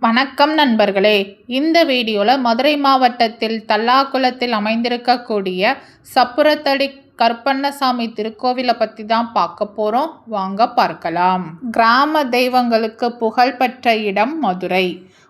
வணக்கம் நண்பர்களே. இந்த வீடியோவில் மதுரை மாவட்டத்தில் தல்லாகுளத்தில் அமைந்திருக்கக்கூடிய சப்புரத்தடி கருப்பண்ணசாமி திருக்கோவிலை பற்றி தான் பார்க்க போகிறோம். வாங்க பார்க்கலாம். கிராம தெய்வங்களுக்கு புகழ்பெற்ற இடம் மதுரை.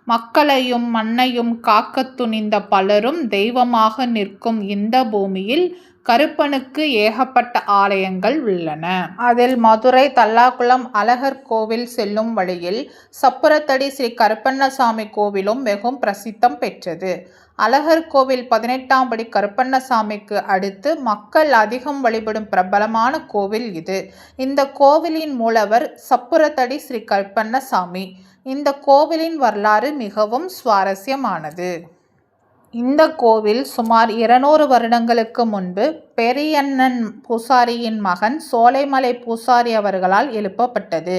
மக்களையும் மண்ணையும் காக்க துணிந்த பலரும் தெய்வமாக நிற்கும் இந்த பூமியில் கருப்பனுக்கு ஏகப்பட்ட ஆலயங்கள் உள்ளன. அதில் மதுரை தல்லாகுளம் அழகர் கோவில் செல்லும் வழியில் சப்புரத்தடி ஸ்ரீ கருப்பண்ணசாமி கோவிலும் மிகவும் பிரசித்தம் பெற்றது. அழகர் கோவில் 18ஆம் படி கருப்பண்ணசாமிக்கு அடுத்து மக்கள் அதிகம் வழிபடும் பிரபலமான கோவில் இது. இந்த கோவிலின் மூலவர் சப்புரத்தடி ஸ்ரீ கருப்பண்ணசாமி. இந்த கோவிலின் வரலாறு மிகவும் சுவாரஸ்யமானது. இந்த கோவில் சுமார் 200 வருடங்களுக்கு முன்பு பெரியண்ணன் பூசாரியின் மகன் சோலைமலை பூசாரி அவர்களால் எழுப்பப்பட்டது.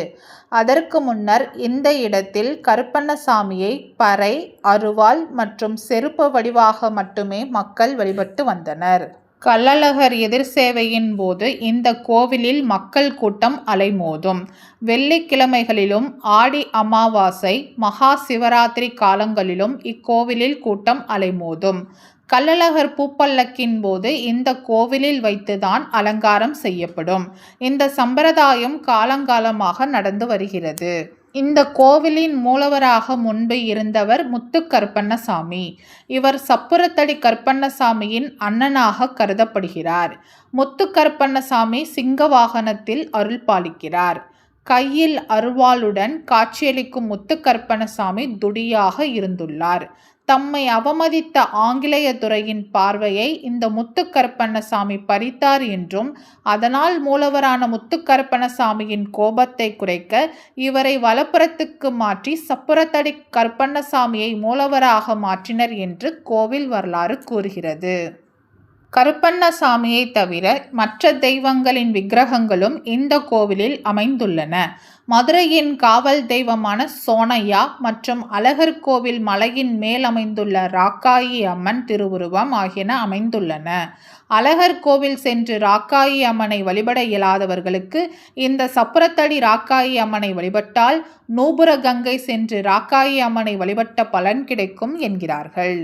அதற்கு முன்னர் இந்த இடத்தில் கருப்பண்ணசாமியை பறை, அருவாள் மற்றும் செருப்பு வடிவாக மட்டுமே மக்கள் வழிபட்டு வந்தனர். கள்ளழகர் எதிர் சேவையின் போது இந்த கோவிலில் மக்கள் கூட்டம் அலைமோதும். வெள்ளிக்கிழமைகளிலும் ஆடி அமாவாசை, மகா சிவராத்திரி காலங்களிலும் இக்கோவிலில் கூட்டம் அலைமோதும். கள்ளழகர் பூப்பல்லக்கின் போது இந்த கோவிலில் வைத்துதான் அலங்காரம் செய்யப்படும். இந்த சம்பிரதாயம் காலங்காலமாக நடந்து வருகிறது. இந்த கோவிலின் மூலவராக முன்பு இருந்தவர் முத்துக்கருப்பண்ணசாமி. இவர் சப்புரத்தடி கருப்பண்ணசாமியின் அண்ணனாக கருதப்படுகிறார். முத்துக்கருப்பண்ணசாமி சிங்க வாகனத்தில் அருள் பாலிக்கிறார். கையில் அருவாளுடன் காட்சியளிக்கும் முத்துக்கருப்பண்ணசாமி துடியாக இருந்துள்ளார். தம்மை அவமதித்த ஆங்கிலேய துறையின் பார்வையை இந்த முத்துக்கருப்பண்ணசாமி பறித்தார் என்றும், அதனால் மூலவரான முத்துக்கருப்பண்ணசாமியின் கோபத்தை குறைக்க இவரை வலப்புறத்துக்கு மாற்றி சப்புரத்தடி கருப்பண்ணசாமியை மூலவராக மாற்றினர் என்று கோவில் வரலாறு கூறுகிறது. கருப்பண்ணசாமியை தவிர மற்ற தெய்வங்களின் விக்கிரகங்களும் இந்த கோவிலில் அமைந்துள்ளன. மதுரையின் காவல் தெய்வமான சோனையா மற்றும் அழகர் கோவில் மலையின் மேல் அமைந்துள்ள ராக்காயி அம்மன் திருவுருவம் ஆகியன அமைந்துள்ளன. அழகர் கோவில் சென்று ராக்காயி அம்மனை வழிபட இயலாதவர்களுக்கு இந்த சப்புரத்தடி ராக்காயி அம்மனை வழிபட்டால் நூபுர கங்கை சென்று ராக்காயி அம்மனை வழிபட்ட பலன் கிடைக்கும் என்கிறார்கள்.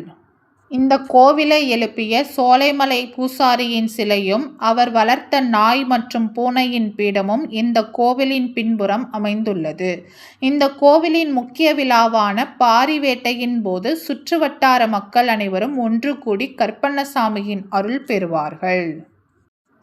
இந்த கோவிலை எழுப்பிய சோலைமலை பூசாரியின் சிலையும் அவர் வளர்த்த நாய் மற்றும் பூனையின் பீடமும் இந்த கோவிலின் பின்புறம் அமைந்துள்ளது. இந்த கோவிலின் முக்கிய விழாவான பாரி வேட்டையின் போது சுற்றுவட்டார மக்கள் அனைவரும் ஒன்று கூடி கருப்பண்ணசாமியின் அருள் பெறுவார்கள்.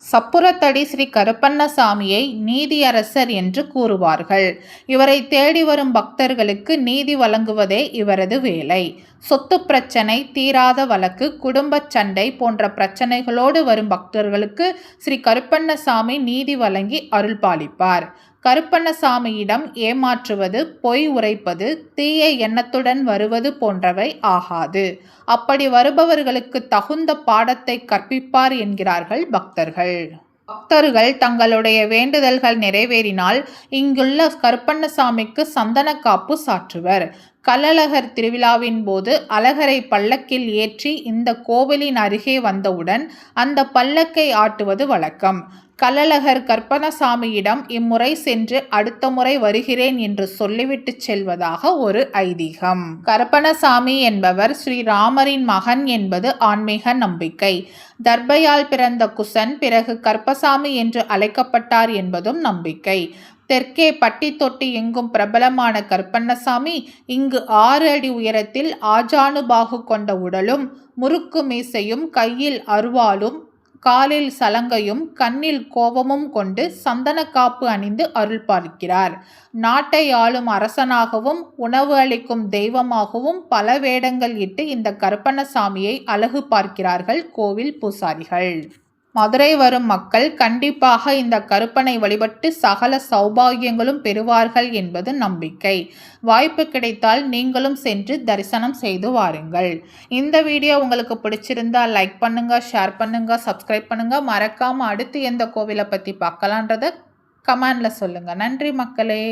சப்புரத்தடி ஸ்ரீ கருப்பண்ணசாமியை நீதியரசர் என்று கூறுவார்கள். இவரை தேடி வரும் பக்தர்களுக்கு நீதி வழங்குவதே இவரது வேலை. சொத்து பிரச்சனை, தீராத வழக்கு, குடும்ப சண்டை போன்ற பிரச்சனைகளோடு வரும் பக்தர்களுக்கு ஸ்ரீ கருப்பண்ணசாமி நீதி வழங்கி அருள் பாலிப்பார். கருப்பண்ணசாமியிடம் ஏமாற்றுவது, பொய் உரைப்பது, தீய எண்ணத்துடன் வருவது போன்றவை ஆகாது. அப்படி வருபவர்களுக்கு தகுந்த பாடத்தை கற்பிப்பார் என்கிறார்கள் பக்தர்கள். பக்தர்கள் தங்களுடைய வேண்டுதல்கள் நிறைவேறினால் இங்குள்ள கருப்பண்ணசாமிக்கு சந்தன காப்பு சாற்றுவர். கள்ளழகர் திருவிழாவின் போது அழகரை பல்லக்கில் ஏற்றி இந்த கோவிலின் அருகே வந்தவுடன் அந்த பல்லக்கை ஆட்டுவது வழக்கம். கள்ளழகர் கருப்பண்ணசாமியிடம் இம்முறை சென்று அடுத்த முறை வருகிறேன் என்று சொல்லிவிட்டு செல்வதாக ஒரு ஐதீகம். கருப்பண்ணசாமி என்பவர் ஸ்ரீராமரின் மகன் என்பது ஆன்மீக நம்பிக்கை. தர்பையால் பிறந்த குசன் பிறகு கருப்பசாமி என்று அழைக்கப்பட்டார் என்பதும் நம்பிக்கை. தெற்கே பட்டி தொட்டி எங்கும் பிரபலமான கருப்பண்ணசாமி இங்கு 6 அடி உயரத்தில் ஆஜானுபாகு கொண்ட உடலும், முறுக்கு மீசையும், கையில் அருவாளும், காலில் சலங்கையும், கண்ணில் கோபமும் கொண்டு சந்தன காப்பு அணிந்து அருள் பாலிக்கிறார். நாட்டை ஆளும் அரசனாகவும் உணவு அளிக்கும் தெய்வமாகவும் பல வேடங்கள் இட்டு இந்த கருப்பண்ணசாமியை அழகு பார்க்கிறார்கள் கோவில் பூசாரிகள். மதுரை வரும் மக்கள் கண்டிப்பாக இந்த கருப்பனை வழிபட்டு சகல சௌபாகியங்களும் பெறுவார்கள் என்பது நம்பிக்கை. வாய்ப்பு கிடைத்தால் நீங்களும் சென்று தரிசனம் செய்து வாருங்கள். இந்த வீடியோ உங்களுக்கு பிடிச்சிருந்தால் லைக் பண்ணுங்க, ஷேர் பண்ணுங்க, சப்ஸ்கிரைப் பண்ணுங்க. மறக்காம அடுத்து எந்த கோவிலை பற்றி பார்க்கலான்றதை கமெண்ட்ல சொல்லுங்க. நன்றி மக்களே.